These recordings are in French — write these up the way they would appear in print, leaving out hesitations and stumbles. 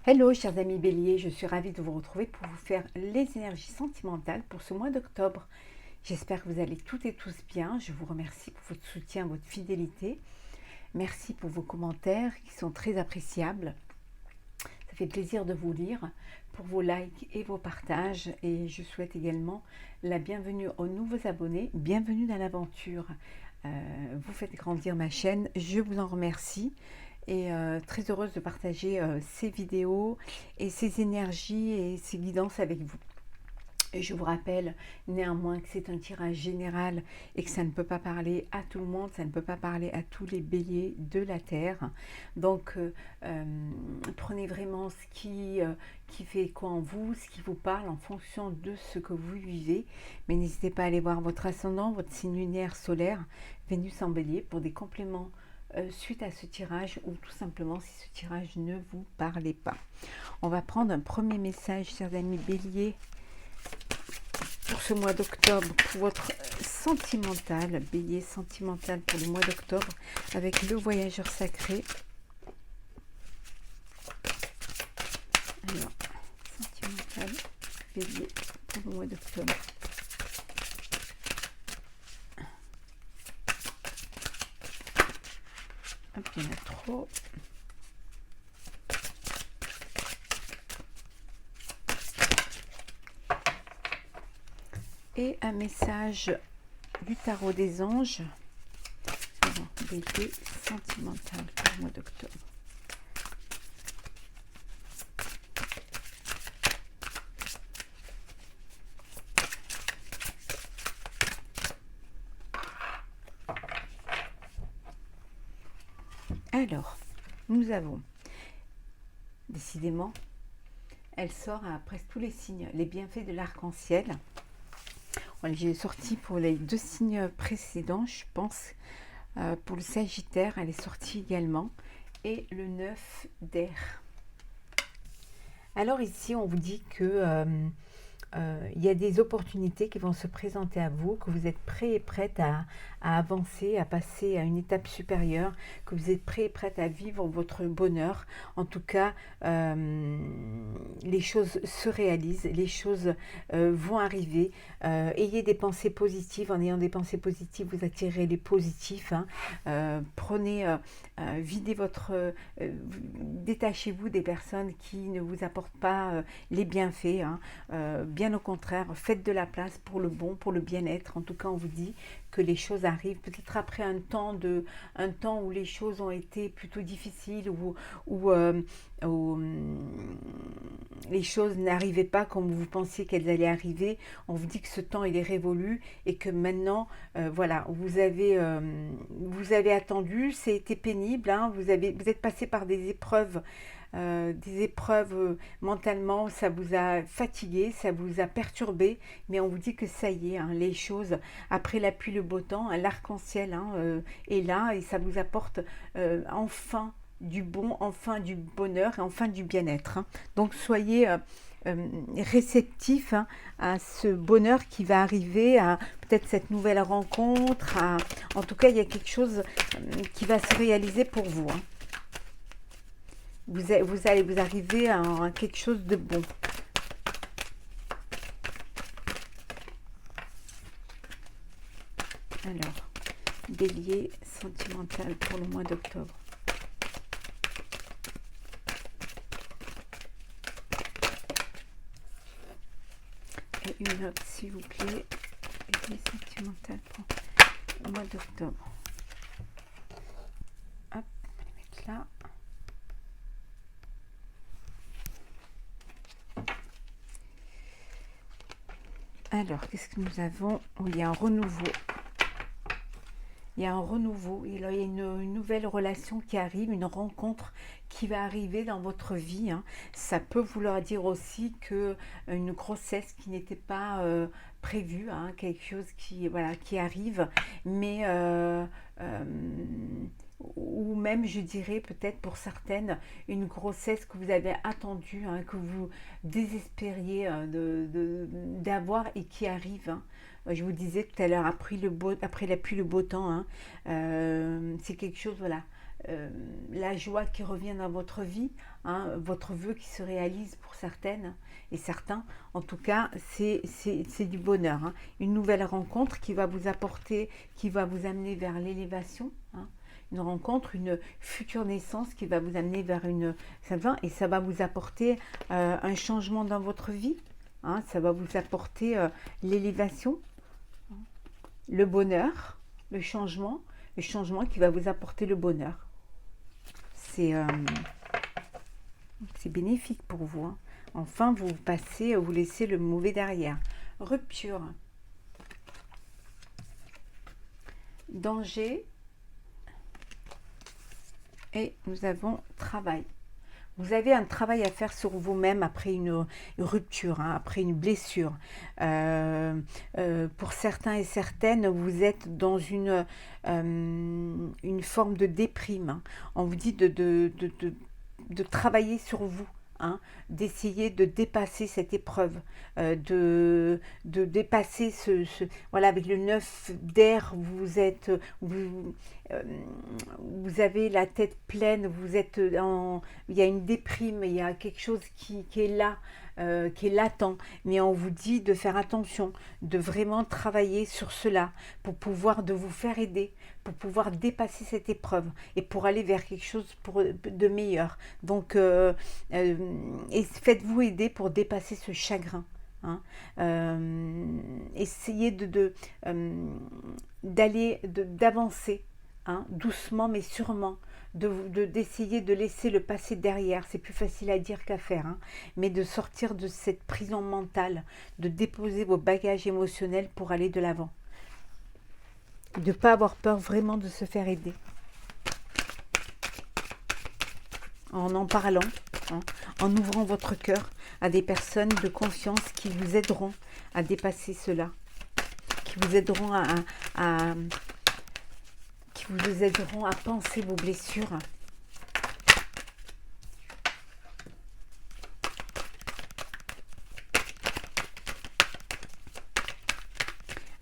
Hello chers amis béliers, je suis ravie de vous retrouver pour vous faire les énergies sentimentales pour ce mois d'octobre. J'espère que vous allez toutes et tous bien. Je vous remercie pour votre soutien, votre fidélité. Merci pour vos commentaires qui sont très appréciables. Ça fait plaisir de vous lire, pour vos likes et vos partages. Et je souhaite également la bienvenue aux nouveaux abonnés. Bienvenue dans l'aventure. Vous faites grandir ma chaîne. Je vous en remercie. Et très heureuse de partager ces vidéos et ces énergies et ces guidances avec vous. Et je vous rappelle néanmoins que c'est un tirage général et que ça ne peut pas parler à tout le monde, ça ne peut pas parler à tous les béliers de la Terre. Donc prenez vraiment ce qui fait écho en vous, ce qui vous parle en fonction de ce que vous vivez. Mais n'hésitez pas à aller voir votre ascendant, votre signe lunaire solaire, Vénus en bélier, pour des compléments suite à ce tirage, ou tout simplement si ce tirage ne vous parlait pas. On va prendre un premier message, chers amis béliers, pour ce mois d'octobre, pour votre sentimental, bélier sentimental pour le mois d'octobre, avec le voyageur sacré. Alors, sentimental, bélier pour le mois d'octobre. Hop, il y en a trop. Et un message du tarot des anges. Alors, bélier sentimental pour le mois d'octobre. Alors, nous avons, décidément, elle sort à presque tous les signes, les bienfaits de l'arc-en-ciel. J'ai sorti pour les deux signes précédents, je pense. Pour le Sagittaire, elle est sortie également. Et le 9 d'air. Alors ici, on vous dit que il y a des opportunités qui vont se présenter à vous, que vous êtes prêt et prête à avancer, à passer à une étape supérieure, que vous êtes prêt et prête à vivre votre bonheur. En tout cas, les choses se réalisent, les choses vont arriver. Ayez des pensées positives. En ayant des pensées positives, vous attirez les positifs. Prenez, videz votre... détachez-vous des personnes qui ne vous apportent pas les bienfaits. Bien au contraire, faites de la place pour le bon, pour le bien-être. En tout cas, on vous dit que les choses arrivent, peut-être après un temps où les choses ont été plutôt difficiles, où les choses n'arrivaient pas comme vous pensiez qu'elles allaient arriver. On vous dit que ce temps il est révolu et que maintenant, voilà, vous avez attendu, c'était pénible, vous êtes passé par des épreuves mentalement, ça vous a fatigué, ça vous a perturbé, mais on vous dit que ça y est, les choses, après la pluie, le beau temps, l'arc-en-ciel est là et ça vous apporte enfin du bon, enfin du bonheur et enfin du bien-être. Donc soyez réceptifs à ce bonheur qui va arriver, à peut-être cette nouvelle rencontre, en tout cas il y a quelque chose qui va se réaliser pour vous. Vous allez vous arriver à quelque chose de bon. Alors, bélier sentimental pour le mois d'octobre. Et une autre, s'il vous plaît. Bélier sentimental pour le mois d'octobre. Hop, on va les mettre là. Alors, qu'est-ce que nous avons? Il y a un renouveau. Il y a un renouveau, il y a une nouvelle relation qui arrive, une rencontre qui va arriver dans votre vie. Ça peut vouloir dire aussi que une grossesse qui n'était pas prévue, quelque chose qui arrive, mais ou même je dirais peut-être pour certaines une grossesse que vous avez attendue, que vous désespériez d'avoir et qui arrive. Je vous disais tout à l'heure, après la pluie, le beau temps, c'est quelque chose, voilà, la joie qui revient dans votre vie, hein, votre vœu qui se réalise pour certaines et certains. En tout cas, c'est du bonheur, hein. Une nouvelle rencontre qui va vous apporter, qui va vous amener vers l'élévation, hein. Une rencontre, une future naissance qui va vous amener vers une... Et ça va vous apporter un changement dans votre vie, hein. Ça va vous apporter l'élévation, le bonheur, le changement qui va vous apporter le bonheur. C'est bénéfique pour vous, hein. Enfin, vous passez, vous laissez le mauvais derrière. Rupture. Danger. Et nous avons travail. Vous avez un travail à faire sur vous-même après une rupture, hein, après une blessure. Pour certains et certaines, vous êtes dans une forme de déprime, hein. On vous dit de travailler sur vous, hein, d'essayer de dépasser cette épreuve, de dépasser voilà, avec le 9 d'air, vous avez la tête pleine, vous êtes il y a une déprime, il y a quelque chose qui est là, qui est latent, mais on vous dit de faire attention, de vraiment travailler sur cela pour pouvoir de vous faire aider, pour pouvoir dépasser cette épreuve et pour aller vers quelque chose de meilleur. Donc, et faites-vous aider pour dépasser ce chagrin, hein. Essayez d'avancer, hein, doucement mais sûrement, d'essayer de laisser le passé derrière. C'est plus facile à dire qu'à faire, hein, mais de sortir de cette prison mentale, de déposer vos bagages émotionnels pour aller de l'avant. De ne pas avoir peur vraiment de se faire aider. En parlant, hein, en ouvrant votre cœur à des personnes de confiance qui vous aideront à dépasser cela, qui vous aideront à penser vos blessures.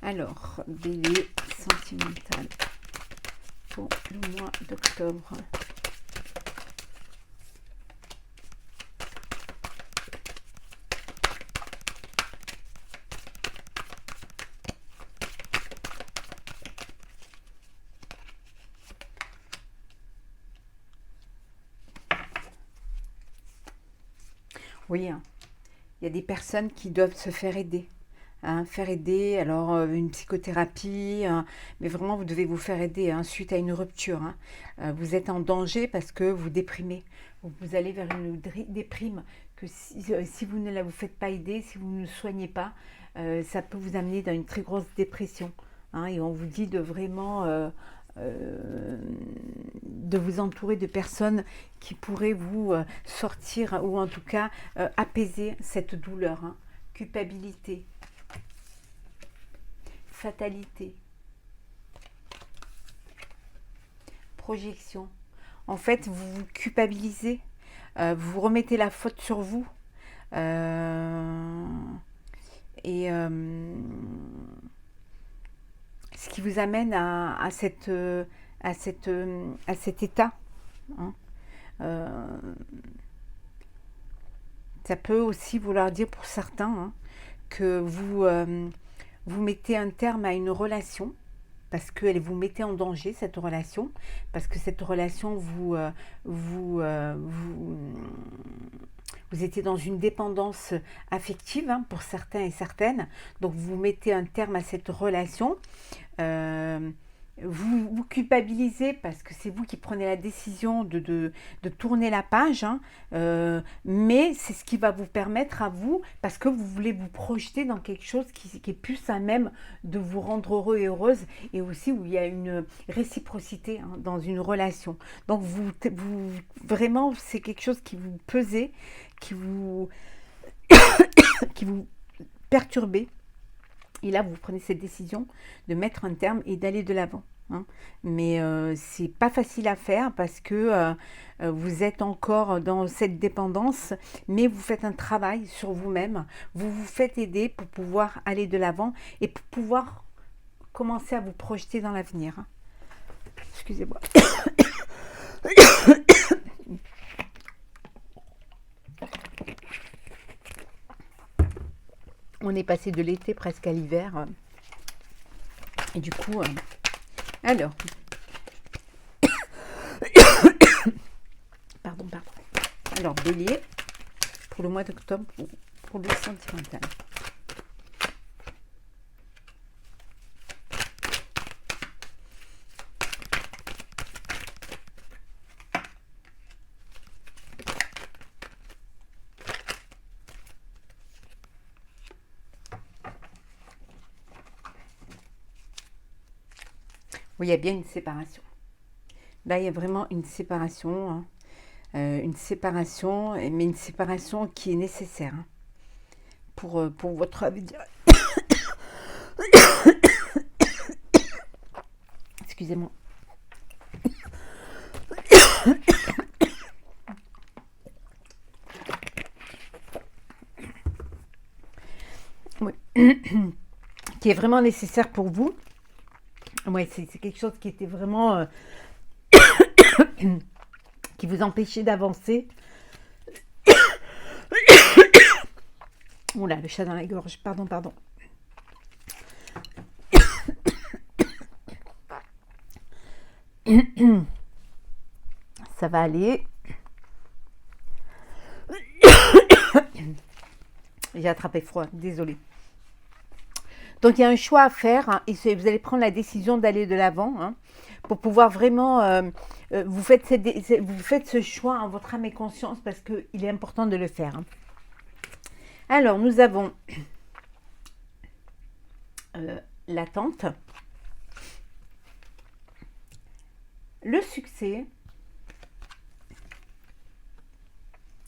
Alors, Bélier sentimental pour le mois d'octobre. Oui, hein, il y a des personnes qui doivent se faire aider. Hein, faire aider, alors une psychothérapie, hein, mais vraiment vous devez vous faire aider, hein, suite à une rupture, hein. Vous êtes en danger parce que vous déprimez, vous allez vers une déprime que si vous ne vous faites pas aider, si vous ne le soignez pas, ça peut vous amener dans une très grosse dépression, hein, et on vous dit de vraiment de vous entourer de personnes qui pourraient vous sortir ou en tout cas apaiser cette douleur, hein. Culpabilité, fatalité, projection. En fait, vous vous culpabilisez, vous vous remettez la faute sur vous, et ce qui vous amène à cet état, hein. Ça peut aussi vouloir dire pour certains, hein, que vous mettez un terme à une relation parce qu'elle vous mettez en danger, cette relation, parce que cette relation vous étiez dans une dépendance affective, hein, pour certains et certaines, donc vous mettez un terme à cette relation. Vous vous culpabilisez parce que c'est vous qui prenez la décision de tourner la page, hein, mais c'est ce qui va vous permettre à vous, parce que vous voulez vous projeter dans quelque chose qui est plus à même de vous rendre heureux et heureuse, et aussi où il y a une réciprocité, hein, dans une relation. Donc vraiment, c'est quelque chose qui vous pesait, qui vous perturbait. Et là, vous prenez cette décision de mettre un terme et d'aller de l'avant, hein. Mais c'est pas facile à faire parce que vous êtes encore dans cette dépendance, mais vous faites un travail sur vous-même. Vous vous faites aider pour pouvoir aller de l'avant et pour pouvoir commencer à vous projeter dans l'avenir, hein. Excusez-moi. On est passé de l'été presque à l'hiver. Et du coup, alors, pardon. Alors, Bélier, pour le mois d'octobre, pour le sentimental. Oui, il y a bien une séparation. Là, il y a vraiment une séparation, hein. Mais une séparation qui est nécessaire, hein, pour votre avenir. Excusez-moi. Oui. Qui est vraiment nécessaire pour vous. Ouais, c'est quelque chose qui était vraiment qui vous empêchait d'avancer. Oula, le chat dans la gorge, pardon. Ça va aller. J'ai attrapé froid, désolée. Donc il y a un choix à faire, hein, et vous allez prendre la décision d'aller de l'avant, hein, pour pouvoir vraiment, vous faites ce choix en votre âme et conscience parce qu'il est important de le faire, hein. Alors nous avons l'attente, le succès,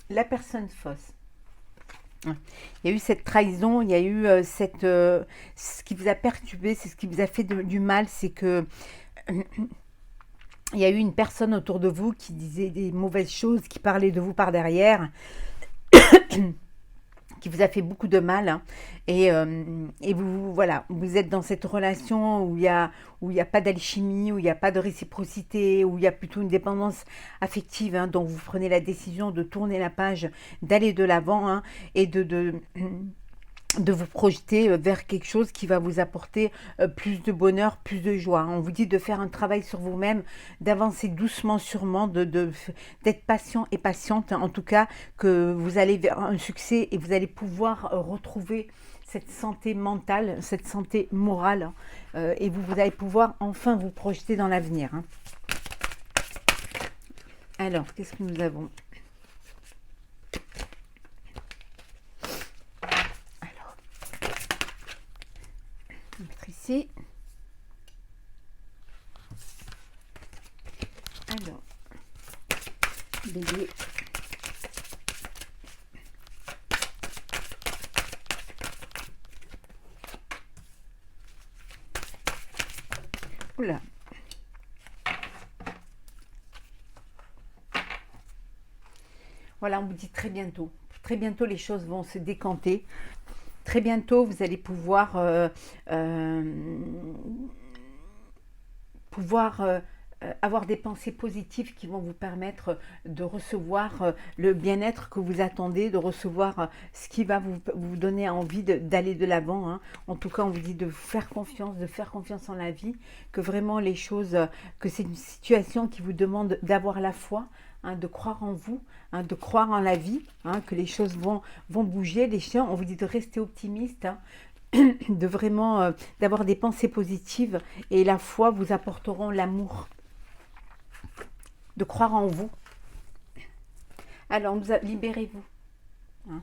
la personne fausse. Il y a eu cette trahison, il y a eu ce qui vous a perturbé, c'est ce qui vous a fait du mal, c'est que il y a eu une personne autour de vous qui disait des mauvaises choses, qui parlait de vous par derrière, qui vous a fait beaucoup de mal, hein. Et vous, voilà, vous êtes dans cette relation où il y a pas d'alchimie, où il n'y a pas de réciprocité, où il y a plutôt une dépendance affective, hein, donc vous prenez la décision de tourner la page, d'aller de l'avant, hein, et de vous projeter vers quelque chose qui va vous apporter plus de bonheur, plus de joie. On vous dit de faire un travail sur vous-même, d'avancer doucement, sûrement, d'être patient et patiente, en tout cas, que vous allez vers un succès et vous allez pouvoir retrouver cette santé mentale, cette santé morale, et vous allez pouvoir enfin vous projeter dans l'avenir, hein. Alors, qu'est-ce que nous avons ? Ici. Alors, Bélier. Oula. Voilà, on vous dit très bientôt. Très bientôt, les choses vont se décanter. Très bientôt, vous allez pouvoir avoir des pensées positives qui vont vous permettre de recevoir le bien-être que vous attendez, de recevoir ce qui va vous donner envie d'aller de l'avant, hein. En tout cas, on vous dit de faire confiance en la vie, que vraiment les choses, que c'est une situation qui vous demande d'avoir la foi, hein, de croire en vous, hein, de croire en la vie, hein, que les choses vont bouger. Les chiens, on vous dit de rester optimiste, hein, de vraiment d'avoir des pensées positives, et la foi vous apporteront l'amour, de croire en vous. Alors, libérez-vous, hein.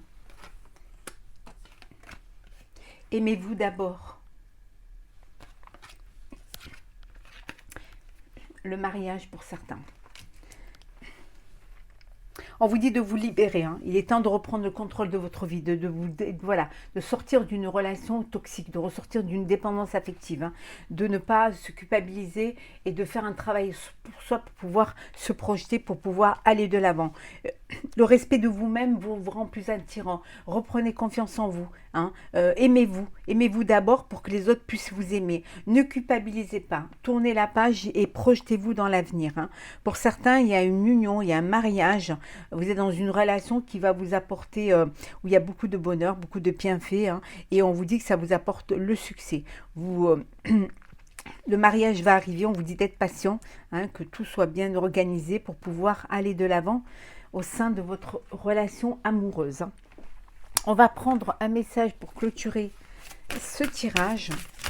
Aimez-vous d'abord. Le mariage pour certains. On vous dit de vous libérer, hein. Il est temps de reprendre le contrôle de votre vie, voilà, de sortir d'une relation toxique, de ressortir d'une dépendance affective, hein, de ne pas se culpabiliser et de faire un travail pour soi pour pouvoir se projeter, pour pouvoir aller de l'avant. Le respect de vous-même vous rend plus attirant. Reprenez confiance en vous, hein. Aimez-vous. Aimez-vous d'abord pour que les autres puissent vous aimer. Ne culpabilisez pas. Tournez la page et projetez-vous dans l'avenir, hein. Pour certains, il y a une union, il y a un mariage. Vous êtes dans une relation qui va vous apporter, où il y a beaucoup de bonheur, beaucoup de bienfaits, hein, et on vous dit que ça vous apporte le succès. Le mariage va arriver, on vous dit d'être patient, hein, que tout soit bien organisé pour pouvoir aller de l'avant au sein de votre relation amoureuse, hein. On va prendre un message pour clôturer ce tirage.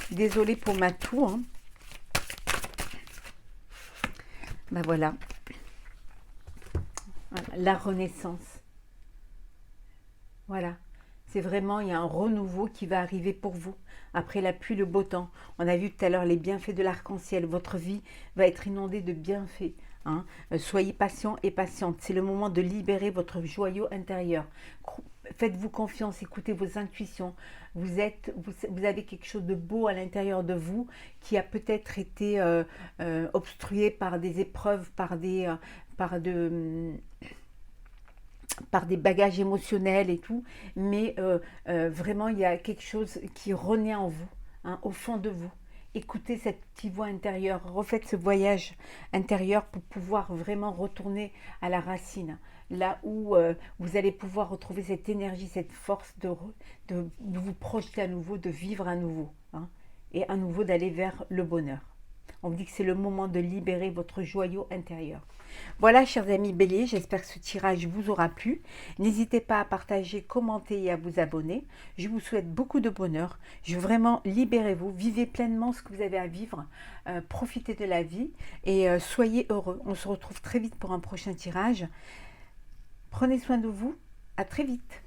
Désolée pour ma toux, hein. Ben voilà. La renaissance. Voilà. C'est vraiment, il y a un renouveau qui va arriver pour vous. Après la pluie, le beau temps. On a vu tout à l'heure les bienfaits de l'arc-en-ciel. Votre vie va être inondée de bienfaits, hein. Soyez patient et patiente. C'est le moment de libérer votre joyau intérieur. Faites-vous confiance, écoutez vos intuitions. Vous avez quelque chose de beau à l'intérieur de vous qui a peut-être été obstrué par des épreuves, par des bagages émotionnels et tout, mais vraiment il y a quelque chose qui renaît en vous, hein, au fond de vous. Écoutez cette petite voix intérieure, refaites ce voyage intérieur pour pouvoir vraiment retourner à la racine, là où vous allez pouvoir retrouver cette énergie, cette force de vous projeter à nouveau, de vivre à nouveau, hein, et à nouveau d'aller vers le bonheur. On vous dit que c'est le moment de libérer votre joyau intérieur. Voilà, chers amis béliers, j'espère que ce tirage vous aura plu. N'hésitez pas à partager, commenter et à vous abonner. Je vous souhaite beaucoup de bonheur. Vraiment, libérez-vous, vivez pleinement ce que vous avez à vivre. Profitez de la vie et soyez heureux. On se retrouve très vite pour un prochain tirage. Prenez soin de vous. À très vite.